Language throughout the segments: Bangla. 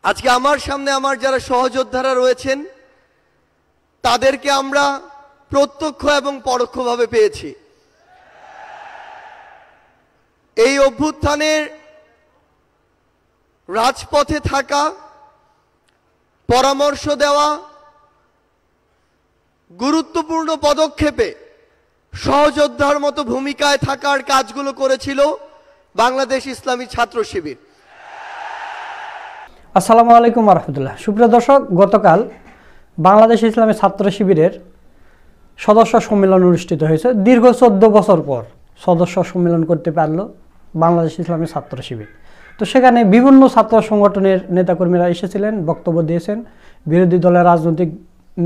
আজকে আমার সামনে আমার যারা সহযোদ্ধারা রয়েছেন তাদেরকে আমরা প্রত্যক্ষ এবং পরোক্ষভাবে পেয়েছি। এই অভ্যুত্থানের রাজপথে থাকা, পরামর্শ দেওয়া, গুরুত্বপূর্ণ পদক্ষেপে সহযোদ্ধার মতো ভূমিকায় থাকার কাজগুলো করেছিল বাংলাদেশ ইসলামী ছাত্র শিবির। আসসালামু আলাইকুম রহমতুল্লাহ। সুপ্রিয় দর্শক, গতকাল বাংলাদেশ ইসলামী ছাত্র শিবিরের সদস্য সম্মেলন অনুষ্ঠিত হয়েছে। দীর্ঘ 14 বছর পর সদস্য সম্মেলন করতে পারল বাংলাদেশ ইসলামী ছাত্র শিবির। তো সেখানে বিভিন্ন ছাত্র সংগঠনের নেতাকর্মীরা এসেছিলেন, বক্তব্য দিয়েছেন। বিরোধী দলের রাজনৈতিক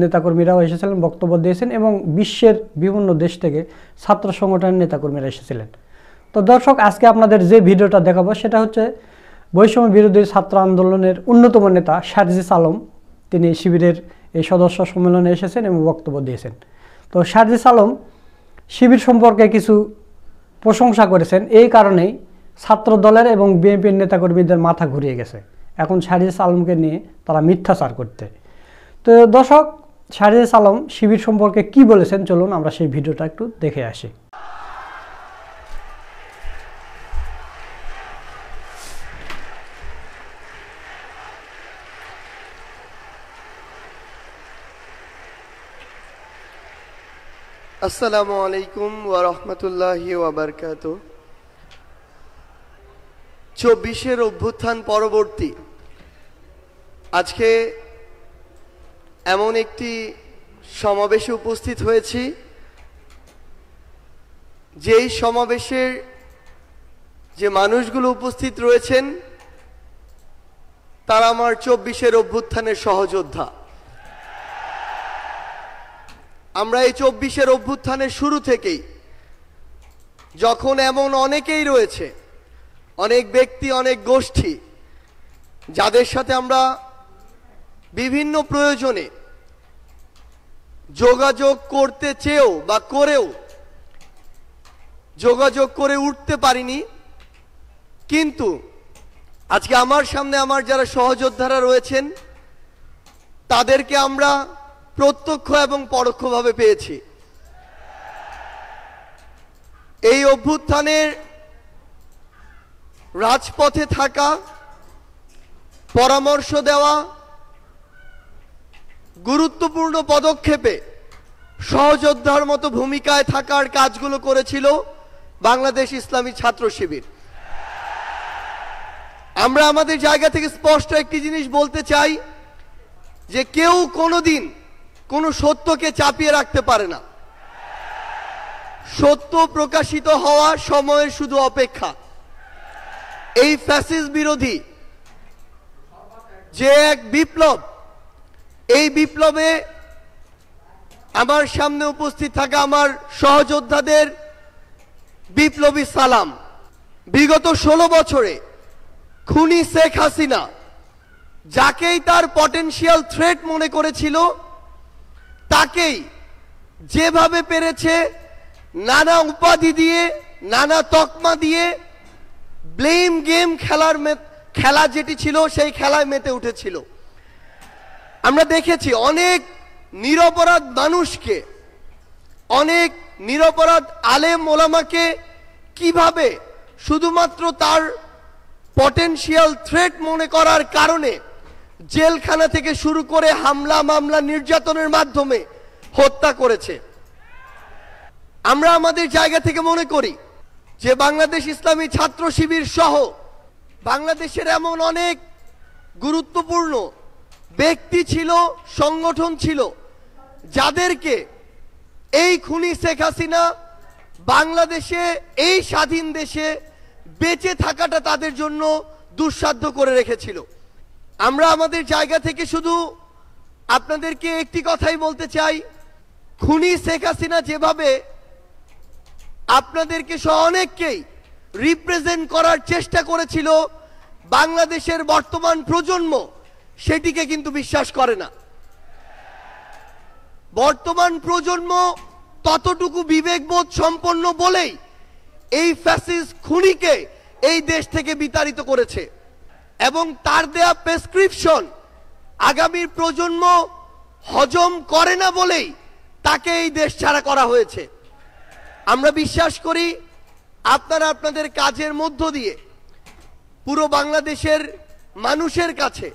নেতাকর্মীরাও এসেছিলেন, বক্তব্য দিয়েছেন, এবং বিশ্বের বিভিন্ন দেশ থেকে ছাত্র সংগঠনের নেতাকর্মীরা এসেছিলেন। তো দর্শক, আজকে আপনাদের যে ভিডিওটা দেখাবো সেটা হচ্ছে বৈষম্য বিরোধী ছাত্র আন্দোলনের অন্যতম নেতা সার্জিস আলম। তিনি শিবিরের এই সদস্য সম্মেলনে এসেছেন এবং বক্তব্য দিয়েছেন। তো সার্জিস আলম শিবির সম্পর্কে কিছু প্রশংসা করেছেন। এই কারণেই ছাত্র দলের এবং বিএনপির নেতাকর্মীদের মাথা ঘুরিয়ে গেছে এখন সার্জিস আলমকে নিয়ে তারা মিথ্যাচার করতে। তো দর্শক, সার্জিস আলম শিবির সম্পর্কে কি বলেছেন, চলুন আমরা সেই ভিডিওটা একটু দেখে আসি। আসসালামু আলাইকুম ওয়া রাহমাতুল্লাহি ওয়া বারাকাতুহু। 24-এর অভ্যুত্থান পরবর্তী আজকে এমন একটি সমাবেশে উপস্থিত হয়েছি, যেই সমাবেশের যে মানুষগুলো উপস্থিত রয়েছেন তারা আমার 24-এর অভ্যুত্থানের সহযোদ্ধা। আমরা এই 24-এর অভ্যুত্থানের শুরু থেকেই, যখন এমন অনেকেই রয়েছে, অনেক ব্যক্তি, অনেক গোষ্ঠী, যাদের সাথে আমরা বিভিন্ন প্রয়োজনে যোগাযোগ করতে চেয়েও বা করেও যোগাযোগ করে উঠতে পারিনি, কিন্তু আজকে আমার সামনে আমার যারা সহযোদ্ধারা রয়েছেন তাদেরকে আমরা প্রত্যক্ষ এবং পরোক্ষভাবে পেয়েছি। এই অভ্যুত্থানের রাজপথে থাকা, পরামর্শ দেওয়া, গুরুত্বপূর্ণ পদক্ষেপে সহযোদ্ধার মতো ভূমিকায় থাকার কাজগুলো করেছিল বাংলাদেশ ইসলামী ছাত্র শিবির। আমরা আমাদের জায়গা থেকে স্পষ্ট একটি জিনিস বলতে চাই, যে কেউ কোনোদিন কোনো সত্যকে চাপিয়ে রাখতে পারে না। সত্য প্রকাশিত হওয়া সময়ের শুধু অপেক্ষা। এই ফ্যাসিস্ট বিরোধী যে এক বিপ্লব, এই বিপ্লবে আমার সামনে উপস্থিত থাকা আমার সহযোদ্ধাদের বিপ্লবী সালাম। বিগত 16 বছরে খুনি শেখ হাসিনা যাকেই তার পটেনশিয়াল থ্রেট মনে করেছিল, তাকেই যেভাবে পেরেছে নানা উপাধি দিয়ে, নানা তকমা দিয়ে ব্লেম গেম খেলা যেটি ছিল সেই খেলায় মেতে উঠেছিল। আমরা দেখেছি অনেক নিরপরাধ মানুষকে, অনেক নিরপরাধ আলেম ওলামাকে কিভাবে শুধুমাত্র তার পটেনশিয়াল থ্রেট মনে করার কারণে জেলখানা থেকে শুরু করে হামলা, মামলা, নির্যাতনের মাধ্যমে হত্যা করেছে। আমরা আমাদের জায়গা থেকে মনে করি যে বাংলাদেশ ইসলামী ছাত্র শিবির সহ বাংলাদেশের এমন অনেক গুরুত্বপূর্ণ ব্যক্তি ছিল, সংগঠন ছিল, যাদেরকে এই খুনি শেখ হাসিনা বাংলাদেশে, এই স্বাধীন দেশে বেঁচে থাকাটা তাদের জন্য দুঃসাধ্য করে রেখেছিল। আমরা আমাদের জায়গা থেকে শুধু আপনাদেরকে একটি কথাই বলতে চাই, খুনি শেখ হাসিনা যেভাবে আপনাদেরকে সহ অনেককেই রিপ্রেজেন্ট করার চেষ্টা করেছিল, বাংলাদেশের বর্তমান প্রজন্ম সেটিকে কিন্তু বিশ্বাস করে না। বর্তমান প্রজন্ম ততটুকু বিবেকবোধ সম্পন্ন বলেই এই ফ্যাসিস্ট খুনিকে এই দেশ থেকে বিতাড়িত করেছে। এবং তার দেয়া প্রেসক্রিপশন আগামীর প্রজন্ম হজম করে না বলেই তাকে এই দেশ ছাড়া করা হয়েছে। আমরা বিশ্বাস করি আপনারা আপনাদের কাজের মধ্য দিয়ে পুরো বাংলাদেশের মানুষের কাছে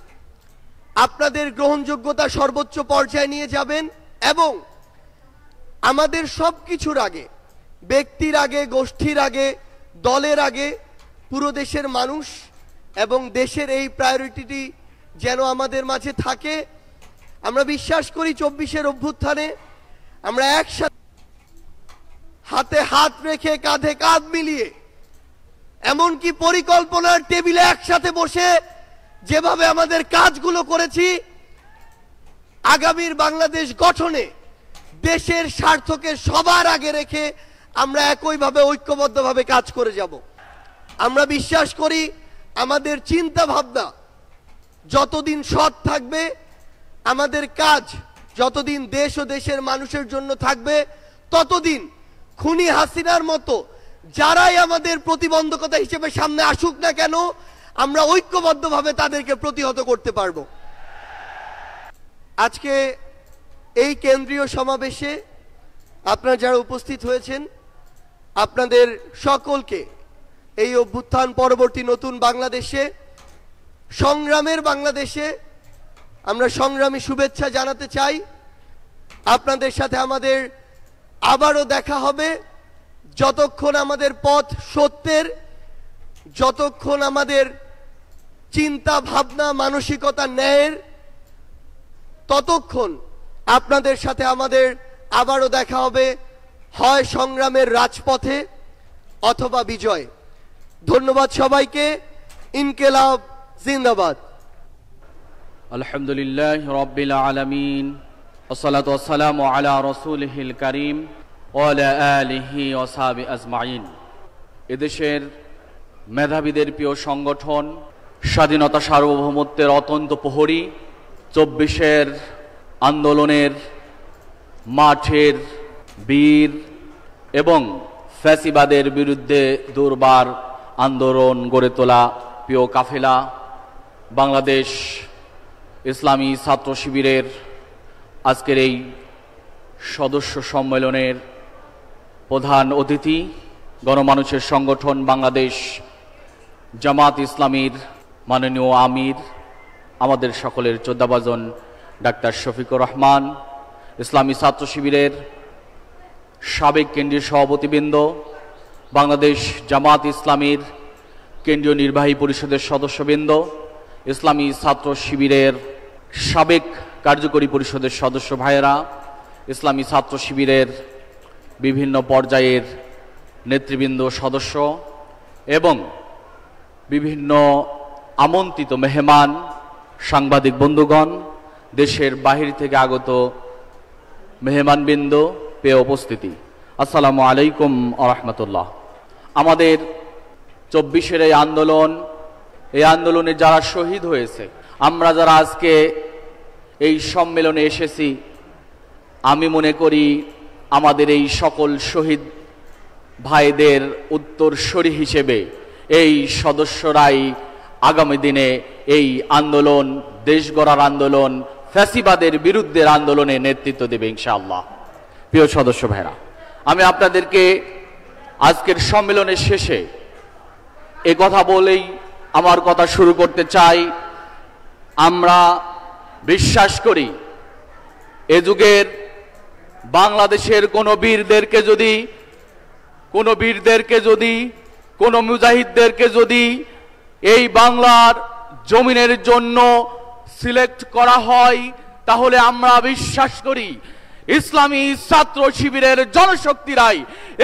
আপনাদের গ্রহণযোগ্যতা সর্বোচ্চ পর্যায়ে নিয়ে যাবেন এবং আমাদের সব কিছুর আগে, ব্যক্তির আগে, গোষ্ঠীর আগে, দলের আগে পুরো দেশের মানুষ এবং দেশের এই প্রায়োরিটিটি যেন আমাদের মাঝে থাকে। আমরা বিশ্বাস করি 24-এর অভ্যুত্থানে আমরা একসাথে হাতে হাত রেখে কাঁধে কাঁধ মিলিয়ে এমনকি পরিকল্পনার টেবিলে একসাথে বসে যেভাবে আমাদের কাজগুলো করেছি, আগামীর বাংলাদেশ গঠনে দেশের স্বার্থকে সবার আগে রেখে আমরা একইভাবে ঐক্যবদ্ধভাবে কাজ করে যাব। আমরা বিশ্বাস করি আমাদের চিন্তা ভাবনা যতদিন সৎ থাকবে, আমাদের কাজ যতদিন দেশ ও দেশের মানুষের জন্য থাকবে, ততদিন খুনি হাসিনার মতো যারাই আমাদের প্রতিবন্ধকতা হিসেবে সামনে আসুক না কেন, আমরা ঐক্যবদ্ধভাবে তাদেরকে প্রতিহত করতে পারব। আজকে এই কেন্দ্রীয় সমাবেশে আপনারা যারা উপস্থিত হয়েছেন, আপনাদের সকলকে এই অভ্যুত্থান পরবর্তী নতুন বাংলাদেশে, সংগ্রামের বাংলাদেশে আমরা সংগ্রামী শুভেচ্ছা জানাতে চাই। আপনাদের সাথে আমাদের আবারও দেখা হবে যতক্ষণ আমাদের পথ সত্যের, যতক্ষণ আমাদের চিন্তা ভাবনা মানসিকতা ন্যায়ের, ততক্ষণ আপনাদের সাথে আমাদের আবারও দেখা হবে হয় সংগ্রামের রাজপথে অথবা বিজয়। ধন্যবাদ সবাইকে। ইনকিলাব জিন্দাবাদ। আলহামদুলিল্লাহ রাব্বিল আলামিন, ওয়াসসালাতু ওয়াসসালামু আলা রাসূলিহিল কারীম ওয়া আলা আলিহি ওয়া সাহবিহি আজমাইন। এদেশের মেধাবীদের প্রিয় সংগঠন, স্বাধীনতা সার্বভৌমত্বের অত্যন্ত প্রহরী, 24-এর আন্দোলনের মাঠের বীর এবং ফ্যাসিবাদের বিরুদ্ধে দুর্বার আন্দোলন গড়ে তোলা প্রিয় কাফেলা, বাংলাদেশ ইসলামী ছাত্র শিবিরের আজকের এই সদস্য সম্মেলনের প্রধান অতিথি, গণমানুষের সংগঠন বাংলাদেশ জামাত ইসলামীর মাননীয় আমির, আমাদের সকলের শ্রদ্ধাভাজন ডাক্তার শফিকুর রহমান, ইসলামী ছাত্র শিবিরের সাবেক কেন্দ্রীয় সভাপতিবৃন্দ, বাংলাদেশ জামাত ইসলামীর কেন্দ্রীয় নির্বাহী পরিষদের সদস্যবৃন্দ, ইসলামী ছাত্র শিবিরের সাবেক কার্যকরী পরিষদের সদস্য ভাইয়েরা, ইসলামী ছাত্র শিবিরের বিভিন্ন পর্যায়ের নেতৃবৃন্দ সদস্য এবং বিভিন্ন আমন্ত্রিত মেহমান, সাংবাদিক বন্ধুগণ, দেশের বাহির থেকে আগত মেহমানবৃন্দ, পেয়ে উপস্থিতি, আসসালামু আলাইকুম ওয়া রাহমাতুল্লাহ। আমাদের 24-এর এই আন্দোলনে যারা শহীদ হয়েছে, আমরা যারা আজকে এই সম্মেলনে এসেছি, আমি মনে করি আমাদের এই সকল শহীদ ভাইদের উত্তরসূরি হিসেবে এই সদস্যরাই আগামী দিনে এই আন্দোলন, দেশ গড়ার আন্দোলন, ফ্যাসিবাদের বিরুদ্ধের আন্দোলনে নেতৃত্ব দেবে ইনশাআল্লাহ। প্রিয় সদস্য ভাইরা, আমি আপনাদেরকে আজকের সম্মেলনের শেষে এ কথা বলেই আমার কথা শুরু করতে চাই। আমরা বিশ্বাস করি এ যুগের বাংলাদেশের কোনো বীরদেরকে যদি কোনো মুজাহিদদেরকে যদি এই বাংলার জমিনের জন্য সিলেক্ট করা হয়, তাহলে আমরা বিশ্বাস করি ইসলামী ছাত্র শিবিরের জনশক্তিরাই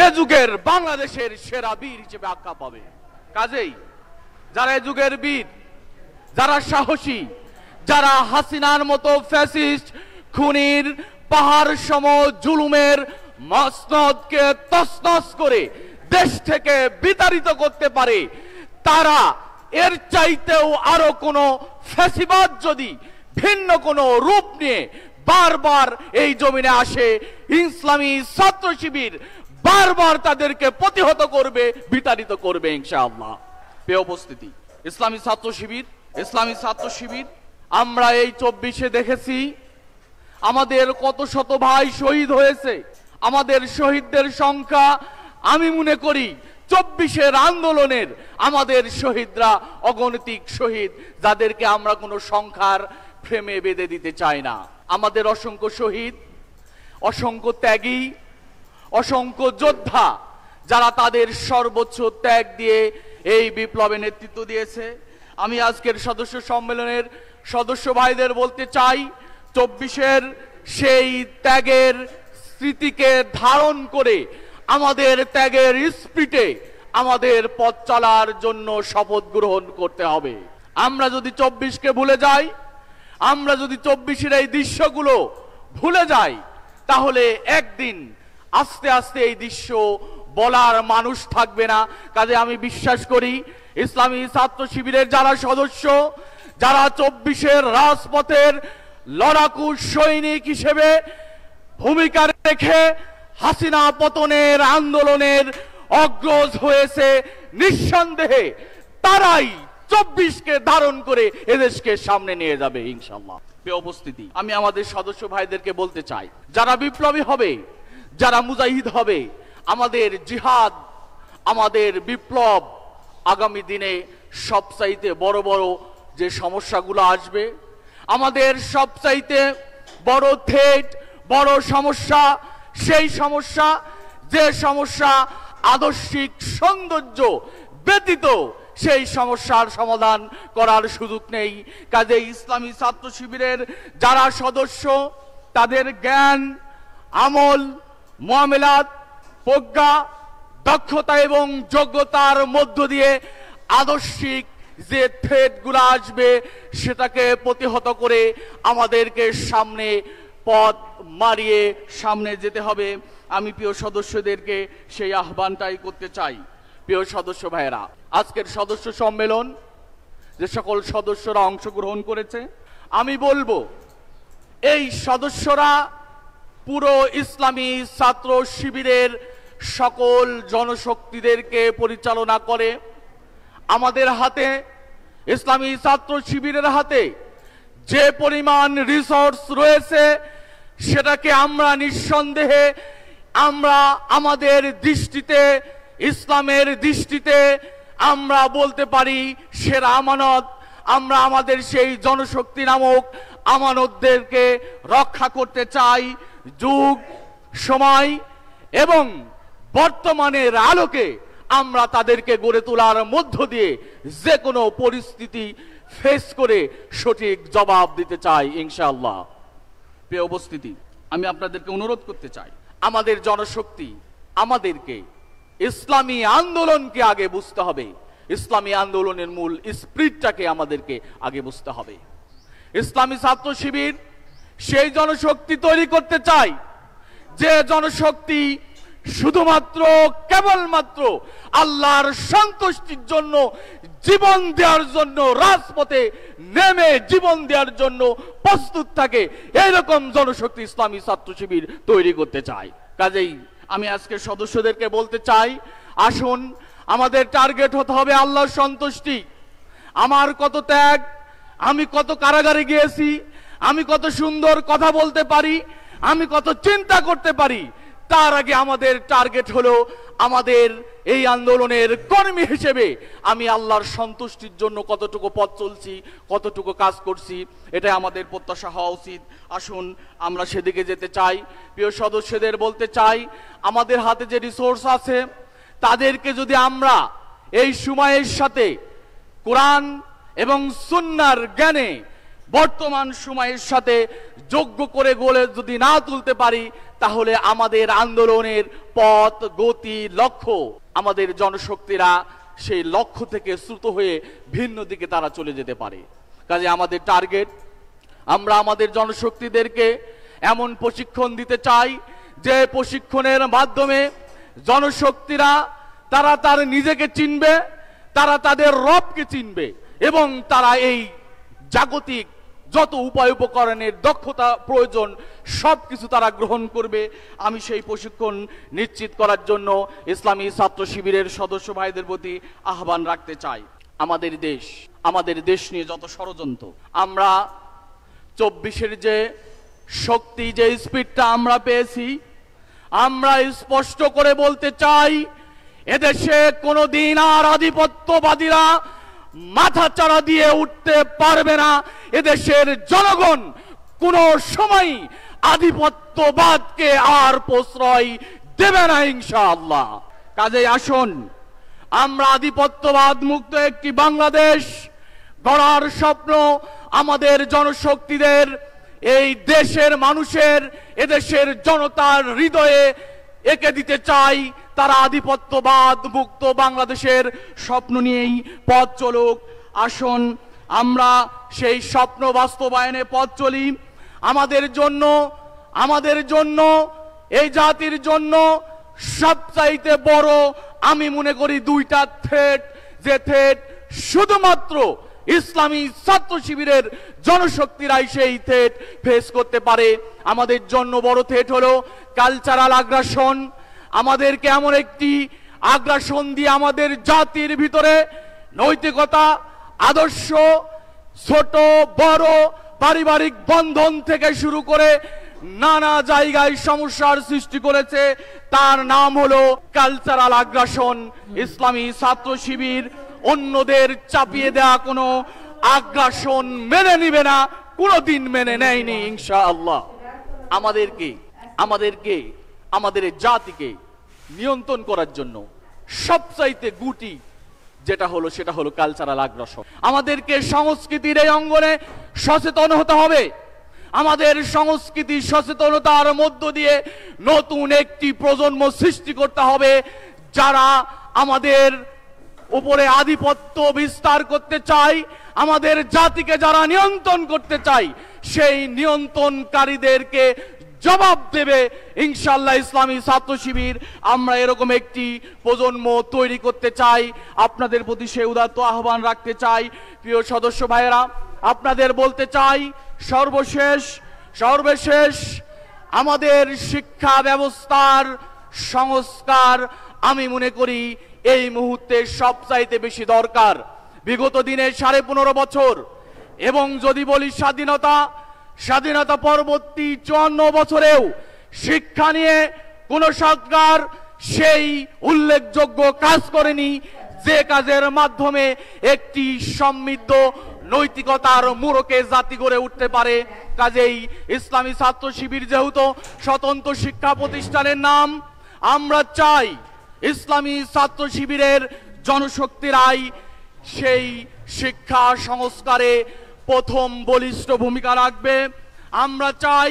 এ যুগের বাংলাদেশের সেরা বীর হিসেবে আখ্যা পাবে। কাজেই যারা এ যুগের বীর, যারা সাহসী, যারা হাসিনার মতো ফ্যাসিস্ট খুনির পাহাড় সম জুলুমের মসনদকে তছনছ করে দেশ থেকে বিতাড়িত করতে পারে, তারা এর চাইতেও আরো কোনো ফ্যাসিবাদ যদি ভিন্ন কোনো রূপ নিয়ে বারবার এই জমিনে আসে, ইসলামী ছাত্র শিবির বারবার তাদেরকে প্রতিহত করবে, বিতাড়িত করবে ইনশাআল্লাহ। প্রিয় উপস্থিতি, ইসলামী ছাত্র শিবির ইসলামী ছাত্র শিবির আমরা এই 24-এ দেখেছি আমাদের কত শত ভাই শহীদ হয়েছে। আমাদের শহীদদের সংখ্যা আমি মনে করি 24-এর আন্দোলনের আমাদের শহীদরা অগণিত শহীদ, যাদেরকে আমরা কোনো সংখ্যার ফ্রেমে বেঁধে দিতে চাই না। আমাদের অসংখ্য শহীদ, অসংখ্য ত্যাগী, অসংখ্য যোদ্ধা যারা তাদের সর্বোচ্চ ত্যাগ দিয়ে এই বিপ্লবে নেতৃত্ব দিয়েছে। আমি আজকের সদস্য সম্মেলনের সদস্য ভাইদের বলতে চাই, 24-এর সেই ত্যাগের স্মৃতিকে ধারণ করে আমাদের ত্যাগের স্পিরিটে আমাদের পথ চলার জন্য শপথ গ্রহণ করতে হবে। আমরা যদি 24-কে ভুলে যাই, আমরা যদি 24-এর এই দৃশ্যগুলো ভুলে যাই, তাহলে একদিন আস্তে আস্তে এই দৃশ্য বলার মানুষ থাকবে না। কাজে আমি বিশ্বাস করি ইসলামী ছাত্র শিবিরের যারা সদস্য, যারা 24-এর রাজপথের লড়াকু সৈনিক হিসেবে ভূমিকা রেখে হাসিনা পতনের আন্দোলনের অগ্রজ হয়েছে, নিঃসন্দেহে তারাই 24-কে ধারণ করে এদেশকে সামনে নিয়ে যাবে ইনশাআল্লাহ। প্রিয় উপস্থিতি, আমি আমাদের সদস্য ভাইদেরকে বলতে চাই, যারা বিপ্লবী হবে, যারা মুজাহিদ হবে, আমাদের জিহাদ, আমাদের বিপ্লব আগামী দিনে সবচাইতে বড় বড় যে সমস্যাগুলো আসবে, আমাদের সবচাইতে বড় থ্রেট, বড় সমস্যা, সেই সমস্যা যে সমস্যা আদর্শিক সৌন্দর্য ব্যতীত সেই সমস্যার সমাধান করার সুযোগ নেই। কাজে ইসলামী ছাত্র শিবিরের যারা সদস্য, তাদের জ্ঞান, আমল, মুআমেলাত, প্রজ্ঞা, দক্ষতা এবং যোগ্যতার মধ্য দিয়ে আদর্শিক যে থ্রেটগুলো আসবে সেটাকে প্রতিহত করে আমাদেরকে সামনে পথ মারিয়ে সামনে যেতে হবে। আমি প্রিয় সদস্যদেরকে সেই আহ্বানটাই করতে চাই। প্রিয় সদস্য ভাইয়েরা, আজকের সদস্য সম্মেলন যে সকল সদস্যরা অংশগ্রহণ করেছে, আমি বলবো এই সদস্যরা পুরো ইসলামী ছাত্র শিবিরের সকল জনশক্তিদেরকে পরিচালনা করে। আমাদের হাতে, ইসলামী ছাত্র শিবিরের হাতে যে পরিমাণ রিসোর্স রয়েছে সেটাকে আমরা নিঃসন্দেহে আমরা আমাদের দৃষ্টিতে, ইসলামের দৃষ্টিতে আমরা বলতে পারি সেরা আমানত। আমরা আমাদের সেই জনশক্তি নামক আমানতদেরকে রক্ষা করতে চাই। যুগ, সময় এবং বর্তমানের আলোকে আমরা তাদেরকে গড়ে তোলার মধ্য দিয়ে যে কোনো পরিস্থিতি ফেস করে সঠিক জবাব দিতে চাই ইনশাআল্লাহ। প্রিয় উপস্থিতি, আমি আপনাদেরকে অনুরোধ করতে চাই, আমাদের জনশক্তি, আমাদেরকে ইসলামী আন্দোলনকে আগে বুঝতে হবে। ইসলামী আন্দোলনের মূল স্পিরিটটাকে আমাদেরকে আগে বুঝতে হবে। ইসলামী ছাত্র শিবির সেই জনশক্তি তৈরি করতে চাই যে জনশক্তি শুধুমাত্র কেবলমাত্র আল্লাহর সন্তুষ্টির জন্য জীবন দেওয়ার জন্য রাজপথে নেমে জীবন দেওয়ার জন্য প্রস্তুত থাকে, এইরকম জনশক্তি ইসলামী ছাত্র শিবির তৈরি করতে চায়। কাজেই আমি আজকে সদস্যদেরকে বলতে চাই, আসুন আমাদের টার্গেট হতে হবে আল্লাহর সন্তুষ্টি। আমার কত ত্যাগ, আমি কত কারাগারে গিয়েছি, আমি কত সুন্দর কথা বলতে পারি, আমি কত চিন্তা করতে পারি, তার আগে আমাদের টার্গেট হলো আমাদের এই আন্দোলনের কর্মী হিসেবে আমি আল্লাহর সন্তুষ্টির জন্য কতটুকু পথ চলছি, কতটুকু কাজ করছি, এটাই আমাদের প্রত্যাশা হওয়া উচিত। আসুন আমরা সেদিকে যেতে চাই। প্রিয় সদস্যদের বলতে চাই, আমাদের হাতে যে রিসোর্স আছে তাদেরকে যদি আমরা এই সময়ের সাথে কোরআন এবং সুন্নাহর জ্ঞানে বর্তমান সময়ের সাথে যোগ্য করে গড়ে যদি না তুলতে পারি, তাহলে আমাদের আন্দোলনের পথ, গতি, লক্ষ্য, আমাদের জনশক্তিরা সেই লক্ষ্য থেকে শ্রুত হয়ে ভিন্ন দিকে তারা চলে যেতে পারে। কাজে আমাদের টার্গেট, আমরা আমাদের জনশক্তিদেরকে এমন প্রশিক্ষণ দিতে চাই যে প্রশিক্ষণের মাধ্যমে জনশক্তিরা তারা তার নিজেকে চিনবে, তারা তাদের রবকে চিনবে এবং তারা এই জাগতিক যত উপায় উপকরণের দক্ষতা প্রয়োজন সবকিছু তারা গ্রহণ করবে। আমি সেই প্রশিক্ষণ নিশ্চিত করার জন্য ইসলামী ছাত্র শিবিরের সদস্য ভাইদের প্রতি আহ্বান রাখতে চাই। আমাদের দেশ নিয়ে যত ষড়যন্ত্র, আমরা 24-এর যে শক্তি, যে স্পিডটা আমরা পেয়েছি, আমরা স্পষ্ট করে বলতে চাই, এদেশে কোনোদিন আর আধিপত্যবাদীরা মাথা চাড়া দিয়ে উঠতে পারবে না। এদেশের জনগণ কোনো সময় আধিপত্যবাদকে আর প্রশ্রয় দেবে না ইনশাআল্লাহ। কাজেই আসুন আমরা আধিপত্যবাদ মুক্ত একটি বাংলাদেশ গড়ার স্বপ্ন আমাদের জনশক্তিদের, এই দেশের মানুষের, এদেশের জনতার হৃদয়ে এঁকে দিতে চাই। তারা আধিপত্যবাদ মুক্ত বাংলাদেশের স্বপ্ন নিয়েই পথ চলুক। আসুন আমরা সেই স্বপ্ন বাস্তবায়নে পথ চলি। আমাদের জন্য এই জাতির জন্য সবচাইতে বড় আমি মনে করি দুইটা থ্রেট, যে থ্রেট শুধুমাত্র ইসলামী ছাত্র শিবিরের জনশক্তিরাই সেই থ্রেট ফেস করতে পারে। আমাদের জন্য বড় থ্রেট হলো কালচারাল আগ্রাসন। আমাদেরকে এমন একটি আগ্রাসন দিয়ে আমাদের জাতির ভিতরে নৈতিকতা, আদর্শ, ছোট বড় পারিবারিক বন্ধন থেকে শুরু করে নানা জায়গায় সমস্যার সৃষ্টি করেছে। তার নাম হলো কালচারাল আগ্রাসন। ইসলামী ছাত্র শিবির অন্যদের চাপিয়ে দেওয়া কোনো আগ্রাসন মেনে নিবে না, কোনোদিন মেনে নেয়নি ইনশাআল্লাহ। আমাদের জাতিকে নিয়ন্ত্রণ করার জন্য সবচাইতে গুটি সেটা হলো কালচারাল আগ্রাসন। আমাদেরকে সংস্কৃতির এই অঙ্গনে সচেতন হতে হবে। আমাদের সংস্কৃতি সচেতনতার মধ্য দিয়ে নতুন একটি প্রজন্ম সৃষ্টি করতে হবে, যারা আমাদের উপরে আধিপত্য বিস্তার করতে চায়, আমাদের জাতিকে যারা নিয়ন্ত্রণ করতে চায়, সেই নিয়ন্ত্রণকারীদেরকে জবাব দেবে ইনশাআল্লাহ ইসলামী ছাত্র শিবির। আমরা এরকম একটি প্রজন্ম তৈরি করতে চাই। আপনাদের প্রতি সেই উদাত্ত আহ্বান রাখতে চাই। প্রিয় সদস্য ভাইয়েরা, আপনাদের বলতে চাই, সর্বশেষ আমাদের শিক্ষা ব্যবস্থার সংস্কার আমি মনে করি এই মুহূর্তে সবচাইতে বেশি দরকার। বিগত দিনে 15.5 বছর এবং যদি বলি স্বাধীনতা পরবর্তী 54 বছরেও শিক্ষা নিয়ে কোন সরকার সেই উল্লেখযোগ্য কাজ করেনি, যে কাজের মাধ্যমে একটি সমৃদ্ধ নৈতিকতার মোড়কে জাতি গড়ে উঠতে পারে। কাজেই ইসলামী ছাত্র শিবির যেহেতু স্বতন্ত্র শিক্ষা প্রতিষ্ঠানের নাম, আমরা চাই ইসলামী ছাত্র শিবিরের জনশক্তিরাই সেই শিক্ষা সংস্কারে প্রথম বলিষ্ঠ ভূমিকা রাখবে। আমরা চাই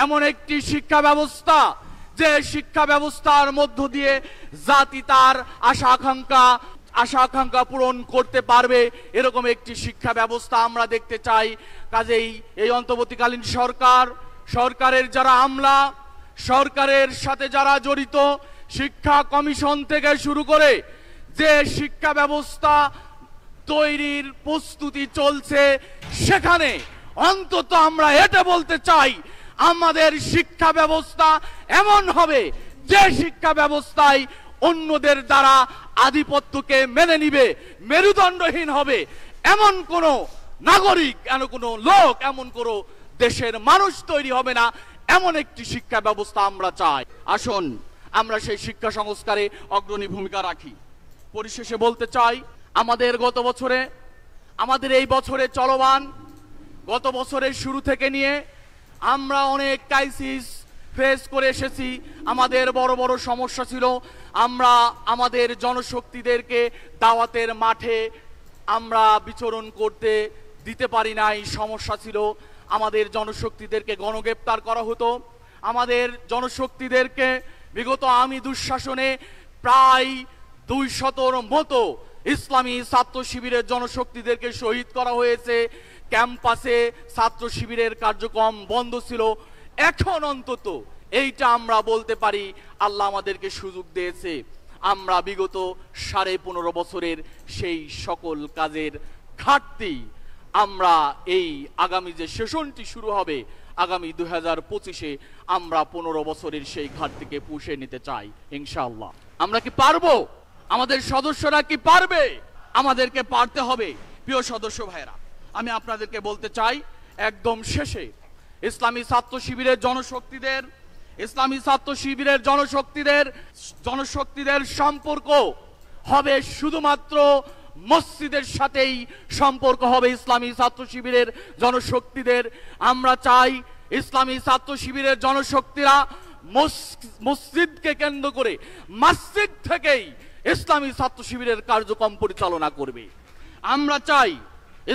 এমন একটি শিক্ষা ব্যবস্থা, যে শিক্ষা ব্যবস্থার মধ্য দিয়ে জাতি তার আশা আকাঙ্ক্ষা পূরণ করতে পারবে, এরকম একটি শিক্ষা ব্যবস্থা আমরা দেখতে চাই। কাজেই এই অন্তর্বর্তীকালীন সরকারের যারা আমলা, সরকারের সাথে যারা জড়িত, শিক্ষা কমিশন থেকে শুরু করে যে শিক্ষা ব্যবস্থা তৈরির প্রস্তুতি চলছে, সেখানে অন্তত আমরা এটা বলতে চাই, আমাদের শিক্ষা ব্যবস্থা এমন হবে যে শিক্ষা ব্যবস্থায় অন্যদের দ্বারা আধিপত্যকে মেনে নিবে, মেরুদণ্ডহীন হবে এমন কোন নাগরিক, এমন কোন লোক, এমন কোন দেশের মানুষ তৈরি হবে না। এমন একটি শিক্ষা ব্যবস্থা আমরা চাই। আসুন আমরা সেই শিক্ষা সংস্কারে অগ্রণী ভূমিকা রাখি। পরিশেষে বলতে চাই, আমাদের এই বছরে চলমান, গত বছরের শুরু থেকে নিয়ে আমরা অনেক ক্রাইসিস ফেস করে এসেছি। আমাদের বড় বড় সমস্যা ছিল। আমরা আমাদের জনশক্তিদেরকে দাওয়াতের মাঠে আমরা বিচরণ করতে দিতে পারি নাই, সমস্যা ছিল। আমাদের জনশক্তিদেরকে গণগ্রেপ্তার করা হতো। আমাদের জনশক্তিদেরকে বিগত আমি দুঃশাসনে প্রায় 200-র মতো ইসলামী ছাত্র শিবিরের জনশক্তিদেরকে শহীদ করা হয়েছে। ক্যাম্পাসে ছাত্র শিবিরের কার্যক্রম বন্ধ ছিল। এখন অন্তত এইটা আমরা বলতে পারি, আল্লাহ আমাদেরকে সুযোগ দিয়েছে। আমরা বিগত 15.5 বছরের সেই সকল কাজের ঘাটতি আমরা এই আগামী যে সেশনটি শুরু হবে আগামী 2025-এ আমরা 15 বছরের সেই ঘাটতিকে পুষে নিতে চাই ইনশাআল্লাহ। আমরা কি পারবো? আমাদের সদস্যরা কি পারবে? আমাদেরকে পারতে হবে। প্রিয় সদস্য ভাইরা, আমি আপনাদেরকে বলতে চাই একদম শেষে, ইসলামী ছাত্র শিবিরের জনশক্তিদের সম্পর্ক হবে শুধুমাত্র মসজিদের সাথেই সম্পর্ক হবে ইসলামী ছাত্র শিবিরের জনশক্তিদের। আমরা চাই ইসলামী ছাত্র শিবিরের জনশক্তিরা মসজিদকে কেন্দ্র করে, মসজিদ থেকেই ইসলামী ছাত্র শিবিরের কার্যক্রম পরিচালনা করবে। আমরা চাই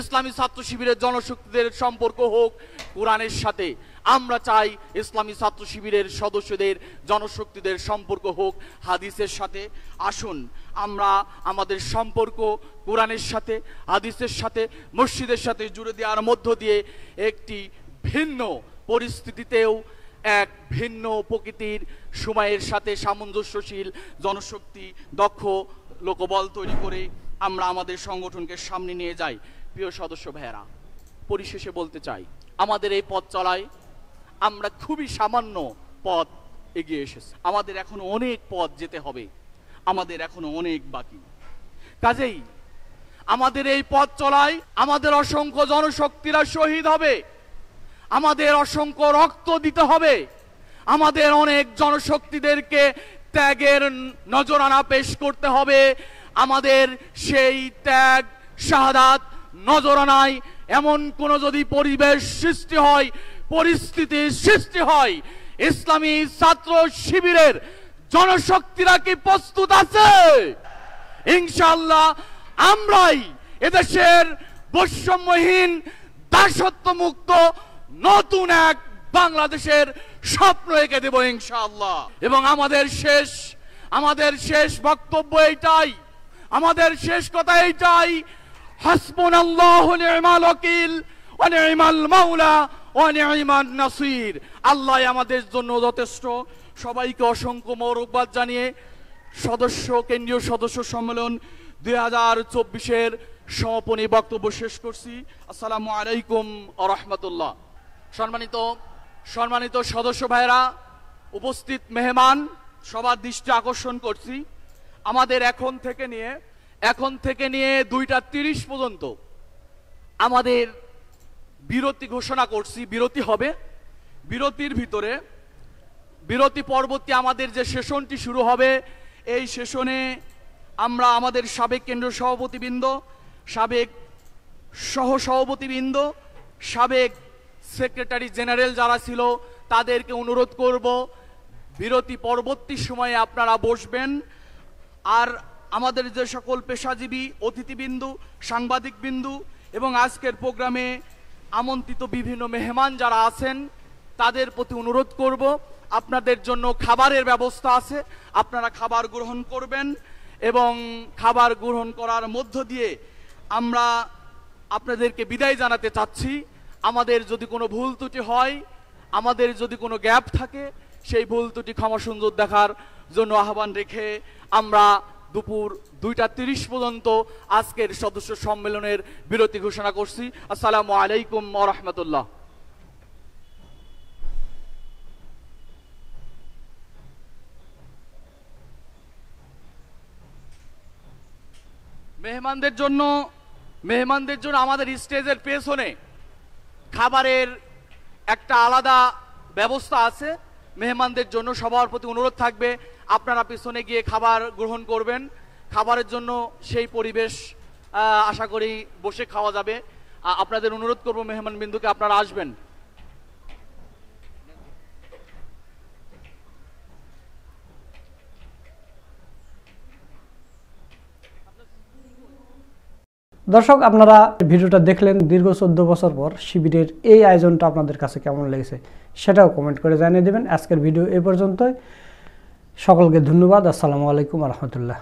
ইসলামী ছাত্র শিবিরের জনশক্তিদের সম্পর্ক হোক কোরআনের সাথে। আমরা চাই ইসলামী ছাত্র শিবিরের সদস্যদের জনশক্তিদের সম্পর্ক হোক হাদিসের সাথে। আসুন আমরা আমাদের সম্পর্ক কোরআনের সাথে, হাদিসের সাথে, মসজিদের সাথে জুড়ে দেওয়ার মধ্য দিয়ে একটি ভিন্ন পরিস্থিতিতেও এক ভিন্ন প্রকৃতির সময়ের সাথে সামঞ্জস্যশীল জনশক্তি, দক্ষ লোকবল তৈরি করে আমরা আমাদের সংগঠনকে সামনে নিয়ে যাই। প্রিয় সদস্য ভাইয়েরা, পরিশেষে বলতে চাই, আমাদের এই পথ চলায় আমরা খুবই সামান্য পথ এগিয়ে এসেছি। আমাদের এখনো অনেক পথ যেতে হবে, আমাদের এখনো অনেক বাকি। কাজেই আমাদের এই পথ চলায় আমাদের অসংখ্য জনশক্তিরা শহীদ হবে, আমাদের অসংখ্য রক্ত দিতে হবে, আমাদের অনেক জনশক্তিদেরকে ত্যাগের নজরানা পেশ করতে হবে। আমাদের সেই ত্যাগ, শাহাদাত, নজরানায় এমন কোন যদি পরিবেশ সৃষ্টি হয়, পরিস্থিতি সৃষ্টি হয়, ইসলামী ছাত্র শিবিরের জনশক্তিরা কি প্রস্তুত আছে? ইনশাআল্লাহ আমরাই এদেশের বৈষম্যহীন, দাসত্ব মুক্ত নতুন এক বাংলাদেশের স্বপ্ন এঁকে দেব ইনশাআল্লাহ। এবং আমাদের শেষ বক্তব্য এইটাই, আমাদের শেষ কথা এইটাই, হাসবুনাল্লাহু ওয়া নি'মাল ওয়াকিল ওয়া নি'মাল মাওলা ওয়া নি'মান নাসির। আল্লাহ আমাদের জন্য যথেষ্ট। সবাইকে অসংখ্য মোবারকবাদ জানিয়ে কেন্দ্রীয় সদস্য সম্মেলন 2024-এর সমাপনী বক্তব্য শেষ করছি। আসসালামু আলাইকুম ওয়া রাহমাতুল্লাহ। সম্মানিত সদস্য ভাইরা, উপস্থিত মেহমান, সবার দৃষ্টি আকর্ষণ করছি, আমাদের এখন থেকে নিয়ে 2:30 পর্যন্ত আমাদের বিরতি ঘোষণা করছি। বিরতি হবে, বিরতির ভিতরে বিরতি পরবর্তী আমাদের যে সেশনটি শুরু হবে, এই সেশনে আমরা আমাদের সাবেক কেন্দ্রীয় সভাপতিবৃন্দ, সাবেক সহসভাপতিবৃন্দ, সাবেক সেক্রেটারি জেনারেল যারা ছিল তাদেরকে অনুরোধ করব বিরতি পরবর্তী সময়ে আপনারা বসবেন। আর আমাদের যে সকল পেশাজীবী, অতিথিবৃন্দু, সাংবাদিকবৃন্দু এবং আজকের প্রোগ্রামে আমন্ত্রিত বিভিন্ন মেহমান যারা আছেন তাদের প্রতি অনুরোধ করব, আপনাদের জন্য খাবারের ব্যবস্থা আছে, আপনারা খাবার গ্রহণ করবেন। এবং খাবার গ্রহণ করার মধ্য দিয়ে আমরা আপনাদেরকে বিদায় জানাতে চাচ্ছি। আমাদের যদি কোনো ভুল ত্রুটি হয়, আমাদের যদি কোনো গ্যাপ থাকে, সেই ভুল ত্রুটি ক্ষমা সুন্দর দেখার জন্য আহ্বান রেখে আমরা দুপুর 2:30 পর্যন্ত আজকের সদস্য সম্মেলনের বিরতি ঘোষণা করছি। আসসালামু আলাইকুম ওয়া রাহমাতুল্লাহ। মেহমানদের জন্য আমাদের স্টেজের পেছনে খাবারের একটা আলাদা ব্যবস্থা আছে। মেহমানদের জন্য সবার প্রতি অনুরোধ থাকবে আপনারা পেছনে গিয়ে খাবার গ্রহণ করবেন। খাবারের জন্য সেই পরিবেশ আশা করি বসে খাওয়া যাবে। আপনাদের অনুরোধ করব মেহমান বিন্দুকে আপনারা আসবেন। দর্শক, আপনারা ভিডিওটা দেখলেন, দীর্ঘ 14 বছর পর শিবিরের এই আয়োজনটা আপনাদের কাছে কেমন লেগেছে সেটাও কমেন্ট করে জানিয়ে দেবেন। আজকের ভিডিও এ পর্যন্তই। সকলকে ধন্যবাদ। আসসালামু আলাইকুম ওয়া রাহমাতুল্লাহ।